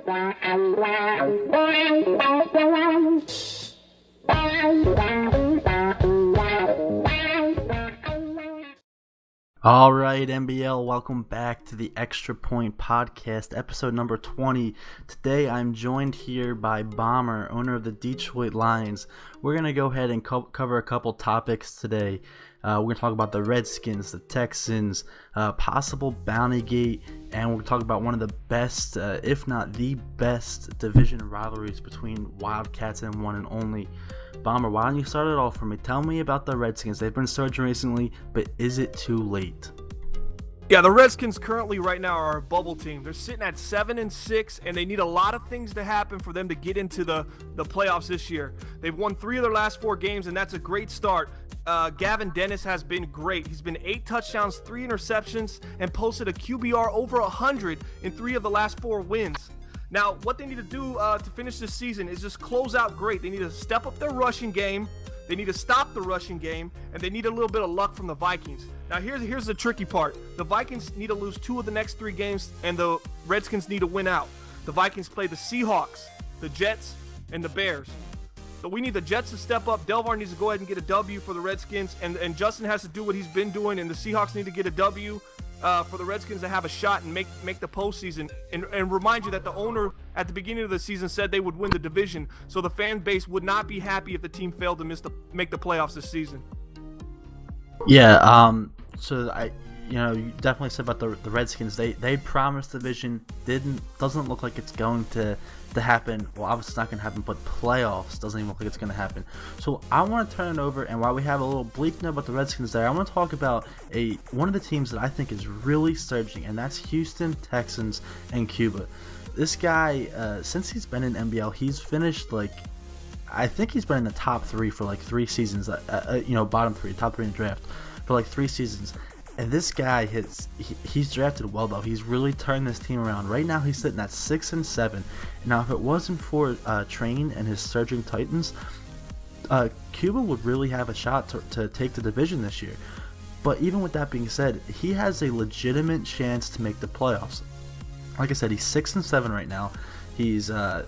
All right, MBL, welcome back to the Extra Point Podcast, episode number 20. Today, I'm joined here by Bomber, owner of the Detroit Lions. We're going to go ahead and cover a couple topics today. We're going to talk about the Redskins, the Texans, possible bounty gate, and we're going to talk about one of the best, if not the best, division rivalries between Wildcats and one and only. Bomber, why don't you start it off for me? Tell me about the Redskins. They've been surging recently, but is it too late? Yeah, the Redskins currently right now are a bubble team. They're sitting at 7-6, and they need a lot of things to happen for them to get into the playoffs this year. They've won 3 of their last 4 games, and that's a great start. Gavin Dennis has been great. He's been 8 touchdowns, 3 interceptions, and posted a QBR over 100 in 3 of the last 4 wins. Now, what they need to do to finish this season is just close out great. They need to step up their rushing game. They need to stop the rushing game, and they need a little bit of luck from the Vikings. Now, here's the tricky part. The Vikings need to lose 2 of the next 3 games, and the Redskins need to win out. The Vikings play the Seahawks, the Jets, and the Bears. So we need the Jets to step up. Delvar needs to go ahead and get a W for the Redskins, and Justin has to do what he's been doing, and the Seahawks need to get a W for the Redskins to have a shot and make the postseason. And remind you that the owner at the beginning of the season said they would win the division, so the fan base would not be happy if the team failed to make the playoffs this season. Yeah, you definitely said about the Redskins. They promised the division, doesn't look like it's going to happen. Well, obviously it's not going to happen, but playoffs doesn't even look like it's going to happen. So I want to turn it over, and while we have a little bleak note about the Redskins there, I want to talk about one of the teams that I think is really surging, and that's Houston Texans and Cuba. This guy, since he's been in MBL, he's finished I think he's been in the top 3 for 3 seasons. Bottom 3, top 3 in the draft for 3 seasons. And this guy, he's drafted well, though. He's really turned this team around. Right now, he's sitting at 6-7. Now, if it wasn't for Train and his surging Titans, Cuba would really have a shot to take the division this year. But even with that being said, he has a legitimate chance to make the playoffs. Like I said, he's 6-7 right now. He's the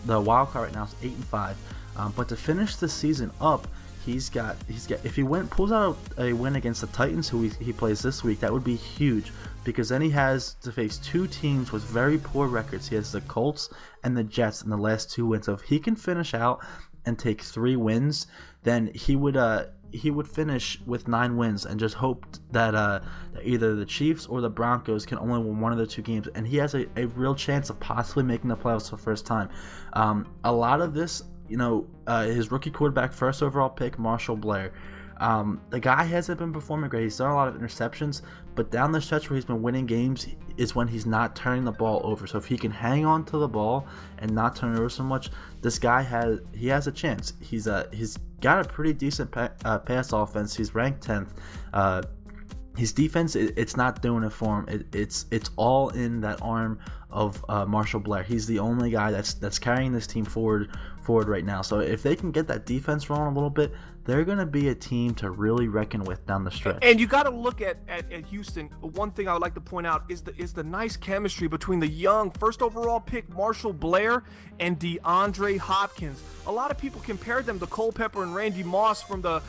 wild card right now is 8-5. But to finish the season up, he's got if he pulls out a win against the Titans, who he plays this week, that would be huge, because then he has to face 2 teams with very poor records. He has the Colts and the Jets in the last 2 wins. So if he can finish out and take 3 wins, then he would finish with 9 wins, and just hope that either the Chiefs or the Broncos can only win one of the 2 games, and he has a real chance of possibly making the playoffs for the first time. A lot of this, his rookie quarterback, first overall pick, Marshall Blair. The guy hasn't been performing great. He's done a lot of interceptions, but down the stretch where he's been winning games is when he's not turning the ball over. So if he can hang on to the ball and not turn it over so much, this guy has a chance. He's got a pretty decent pass offense. He's ranked 10th. His defense, it's not doing it for him. It's all in that arm of Marshall Blair. He's the only guy that's carrying this team forward right now. So if they can get that defense rolling a little bit, they're going to be a team to really reckon with down the stretch. And you got to look at Houston. One thing I would like to point out is the nice chemistry between the young first overall pick Marshall Blair and DeAndre Hopkins. A lot of people compared them to Culpepper and Randy Moss from the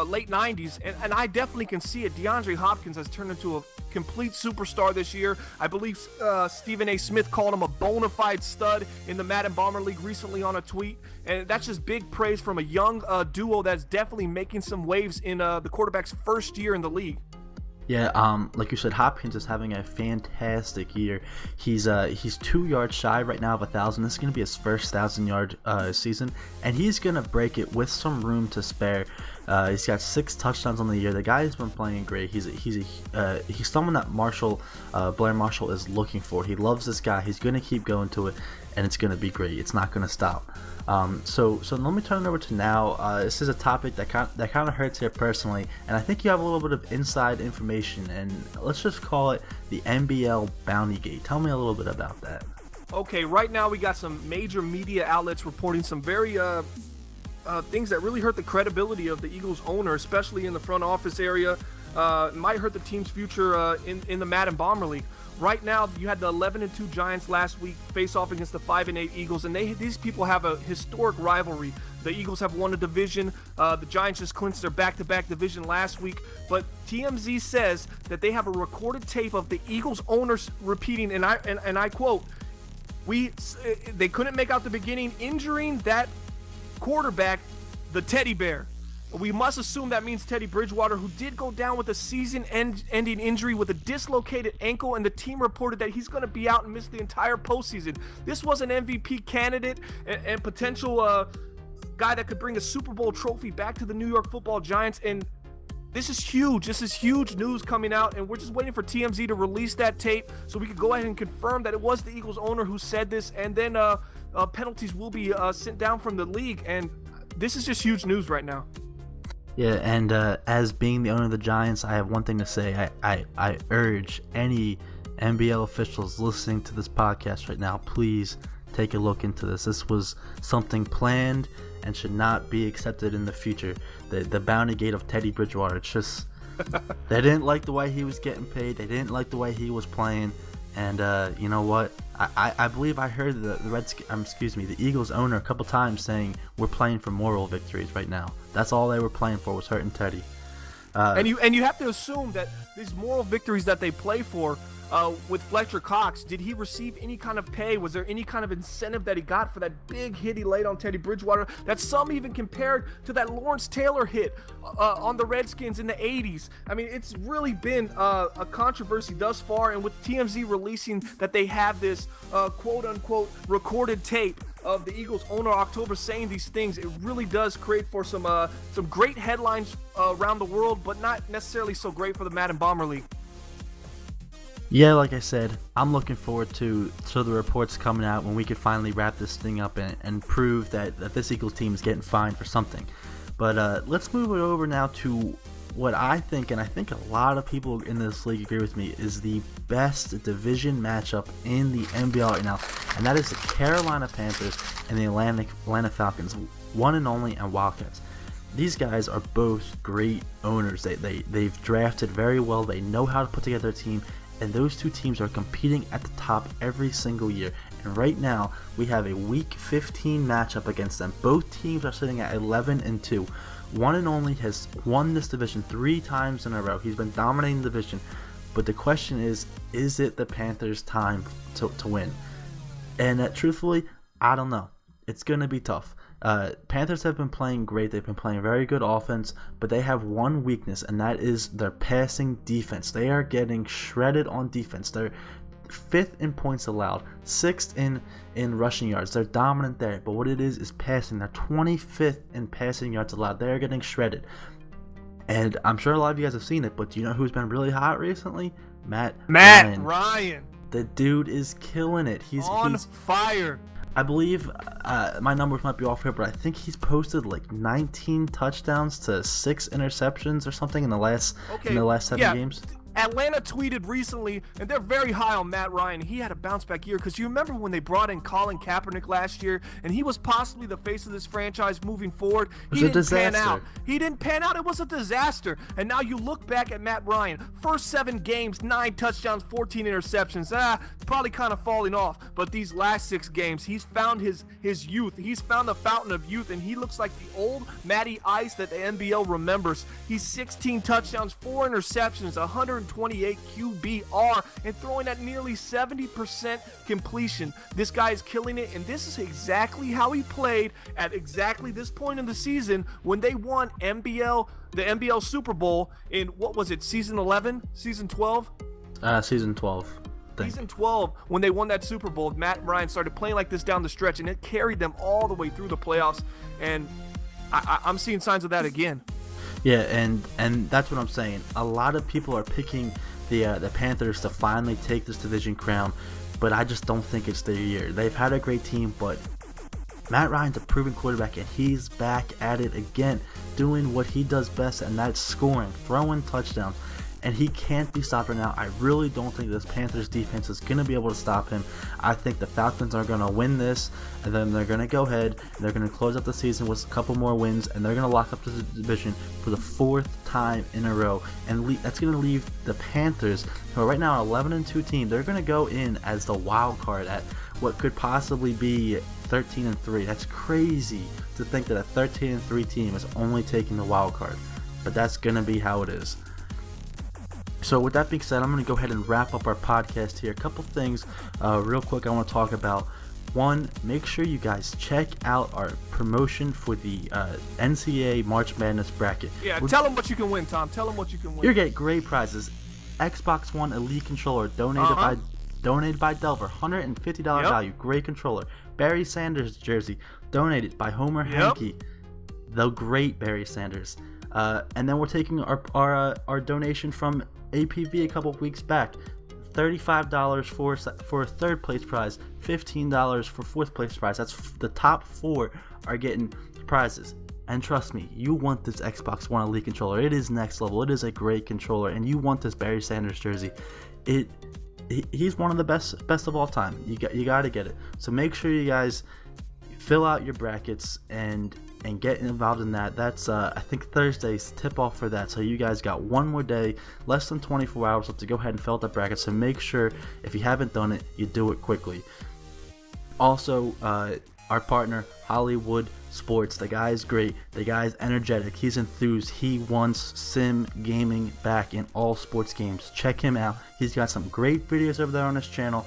late 90s, and I definitely can see it. DeAndre Hopkins has turned into a complete superstar this year. I believe Stephen A. Smith called him a bona fide stud in the Madden Bomber League recently on a tweet, and that's just big praise from a young duo that's definitely making some waves in the quarterback's first year in the league. Yeah, like you said, Hopkins is having a fantastic year. He's 2 yards shy right now of 1,000. This is going to be his first 1,000-yard season, and he's going to break it with some room to spare. He's got 6 touchdowns on the year. The guy has been playing great. He's someone that Blair Marshall is looking for. He loves this guy. He's going to keep going to it, and it's going to be great. It's not going to stop. So let me turn it over to now. This is a topic that kind of hurts here personally, and I think you have a little bit of inside information, and let's just call it the MBL Bounty Gate. Tell me a little bit about that. Okay, right now we got some major media outlets reporting some very things that really hurt the credibility of the Eagles owner, especially in the front office area. Might hurt the team's future in the Madden Bomber League. right now you had the 11-2 Giants last week face off against the 5-8 Eagles, and these people have a historic rivalry. The Eagles have won a division. The Giants just clinched their back-to-back division last week. But TMZ says that they have a recorded tape of the Eagles owners repeating, and I quote, they couldn't make out the beginning, injuring that quarterback, the teddy bear. We must assume that means Teddy Bridgewater, who did go down with a season-ending injury with a dislocated ankle, and the team reported that he's going to be out and miss the entire postseason. This was an MVP candidate and potential guy that could bring a Super Bowl trophy back to the New York Football Giants, and this is huge. This is huge news coming out, and we're just waiting for TMZ to release that tape so we can go ahead and confirm that it was the Eagles owner who said this, and then penalties will be sent down from the league, and this is just huge news right now. Yeah, and as being the owner of the Giants, I have one thing to say. I urge any MBL officials listening to this podcast right now, please take a look into this. This was something planned and should not be accepted in the future. The bounty gate of Teddy Bridgewater, it's just, they didn't like the way he was getting paid. They didn't like the way he was playing. And you know what? I believe I heard the Eagles owner a couple times saying we're playing for moral victories right now. That's all they were playing for, was hurting Teddy. And you have to assume that these moral victories that they play for, with Fletcher Cox, did he receive any kind of pay? Was there any kind of incentive that he got for that big hit he laid on Teddy Bridgewater that some even compared to that Lawrence Taylor hit on the Redskins in the 80s? I mean, it's really been a controversy thus far, and with TMZ releasing that they have this quote-unquote recorded tape of the Eagles owner October saying these things, it really does create for some great headlines around the world, but not necessarily so great for the Madden Bomber League. Yeah, like I said, I'm looking forward to the reports coming out when we could finally wrap this thing up and prove that this Eagles team is getting fined for something. But let's move it over now to what I think, and I think a lot of people in this league agree with me, is the best division matchup in the NBL right now, and that is the Carolina Panthers and the Atlanta Falcons, one and only, and Wildcats. These guys are both great owners. They've drafted very well. They know how to put together a team, and those two teams are competing at the top every single year. And right now, we have a Week 15 matchup against them. Both teams are sitting at 11-2. One and only has won this division 3 times in a row. He's been dominating the division. But the question is it the Panthers' time to win? And truthfully, I don't know. It's going to be tough. Panthers have been playing great. They've been playing very good offense, but they have one weakness, and that is their passing defense. They are getting shredded on defense. They're 5th in points allowed, 6th in rushing yards. They're dominant there, but what it is passing. They're 25th in passing yards allowed. They are getting shredded. And I'm sure a lot of you guys have seen it, but do you know who's been really hot recently? Matt Ryan. The dude is killing it. He's fire. I believe my numbers might be off here, but I think he's posted like 19 touchdowns to 6 interceptions or something in the last 7 games. Atlanta tweeted recently, and they're very high on Matt Ryan. He had a bounce-back year because you remember when they brought in Colin Kaepernick last year, and he was possibly the face of this franchise moving forward. He didn't pan out. He didn't pan out. It was a disaster. And now you look back at Matt Ryan. First 7 games, 9 touchdowns, 14 interceptions. Probably kind of falling off. But these last 6 games, he's found his youth. He's found the fountain of youth, and he looks like the old Matty Ice that the NBL remembers. He's 16 touchdowns, 4 interceptions, 128 QBR, and throwing at nearly 70% completion. This guy is killing it, and this is exactly how he played at exactly this point in the season when they won the NBL Super Bowl in, what was it, season 11? Season 12? Season 12. Season 12, when they won that Super Bowl, Matt Ryan started playing like this down the stretch, and it carried them all the way through the playoffs, and I'm seeing signs of that again. Yeah, and that's what I'm saying. A lot of people are picking the Panthers to finally take this division crown, but I just don't think it's their year. They've had a great team, but Matt Ryan's a proven quarterback, and he's back at it again, doing what he does best, and that's scoring, throwing touchdowns. and he can't be stopped right now. I really don't think this Panthers defense is going to be able to stop him. I think the Falcons are going to win this, and then they're going to go ahead and they're going to close out the season with a couple more wins, and they're going to lock up the division for the 4th time in a row. And that's going to leave the Panthers, who are right now an 11-2 team, they're going to go in as the wild card at what could possibly be 13-3. That's crazy to think that a 13-3 team is only taking the wild card, but that's going to be how it is. So with that being said, I'm going to go ahead and wrap up our podcast here. A couple things real quick I want to talk about. One, make sure you guys check out our promotion for the NCAA March Madness bracket. Yeah, tell them what you can win, Tom. Tell them what you can win. You're getting great prizes. Xbox One Elite controller donated by Delver, $150 value, great controller. Barry Sanders jersey donated by Homer Hankey, the great Barry Sanders. And then we're taking our donation from APV a couple weeks back. $35 for a 3rd place prize, $15 for 4th place prize. That's the top 4 are getting prizes. And trust me, you want this Xbox One Elite controller. It is next level. It is a great controller, and you want this Barry Sanders jersey. He's one of the best of all time. You got to get it. So make sure you guys fill out your brackets and get involved in that. That's I think Thursday's tip off for that. So you guys got one more day, less than 24 hours left to go ahead and fill out the bracket. So make sure if you haven't done it, you do it quickly. Also, our partner Hollywood Sports. The guy's great. The guy's energetic. He's enthused. He wants sim gaming back in all sports games. Check him out. He's got some great videos over there on his channel.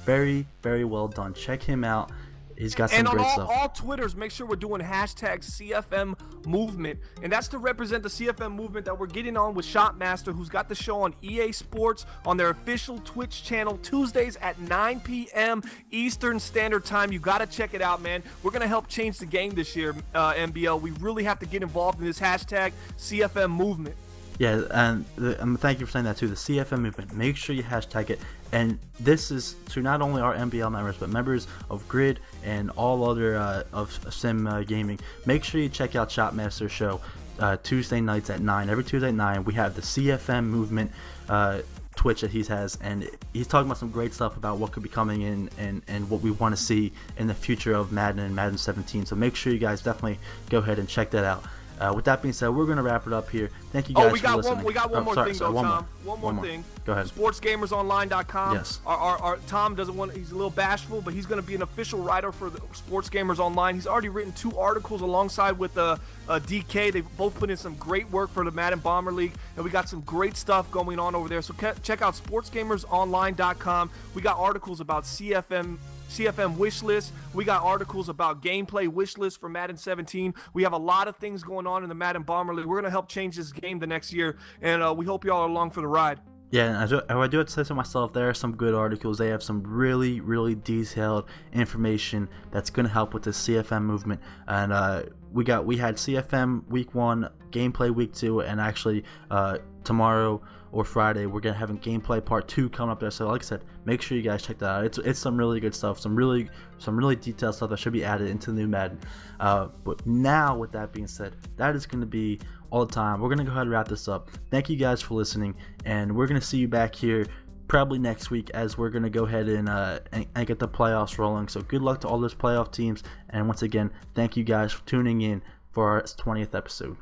Very, very well done. Check him out. He's got some great stuff. And on all Twitters, make sure we're doing hashtag CFM movement. And that's to represent the CFM movement that we're getting on with Shotmaster, who's got the show on EA Sports on their official Twitch channel, Tuesdays at 9 p.m. Eastern Standard Time. You got to check it out, man. We're going to help change the game this year, MBL. We really have to get involved in this hashtag CFM movement. Yeah, and thank you for saying that too. The CFM movement. Make sure you hashtag it. And this is to not only our MBL members, but members of Grid and all other of Sim Gaming. Make sure you check out Shotmaster's show Tuesday nights at 9. Every Tuesday at 9, we have the CFM movement Twitch that he has, and he's talking about some great stuff about what could be coming in and what we want to see in the future of Madden and Madden 17. So make sure you guys definitely go ahead and check that out. With that being said, we're going to wrap it up here. Thank you guys for listening. We got one more thing, Tom. One more thing. Go ahead. SportsGamersOnline.com. Yes. Our Tom doesn't want. He's a little bashful, but he's going to be an official writer for the Sports Gamers Online. He's already written 2 articles alongside with DK. They've both put in some great work for the Madden Bomber League, and we got some great stuff going on over there. So check out SportsGamersOnline.com. We got articles about CFM wish list. We got articles about gameplay wish list for Madden 17. We have a lot of things going on in the Madden Bomber League. We're going to help change this game the next year, and we hope you all are along for the ride. Yeah, and I do have to say so myself, there are some good articles. They have some really, really detailed information that's going to help with the CFM movement. And we had CFM week 1, gameplay week 2, and actually tomorrow or Friday we're gonna have a gameplay part 2 coming up there. So like I said, make sure you guys check that out. It's some really good stuff, some really detailed stuff that should be added into the new Madden. But now, with that being said, that is going to be all the time. We're gonna go ahead and wrap this up. Thank you guys for listening, and we're gonna see you back here probably next week as we're gonna go ahead and get the playoffs rolling. So good luck to all those playoff teams, and once again, thank you guys for tuning in for our 20th episode.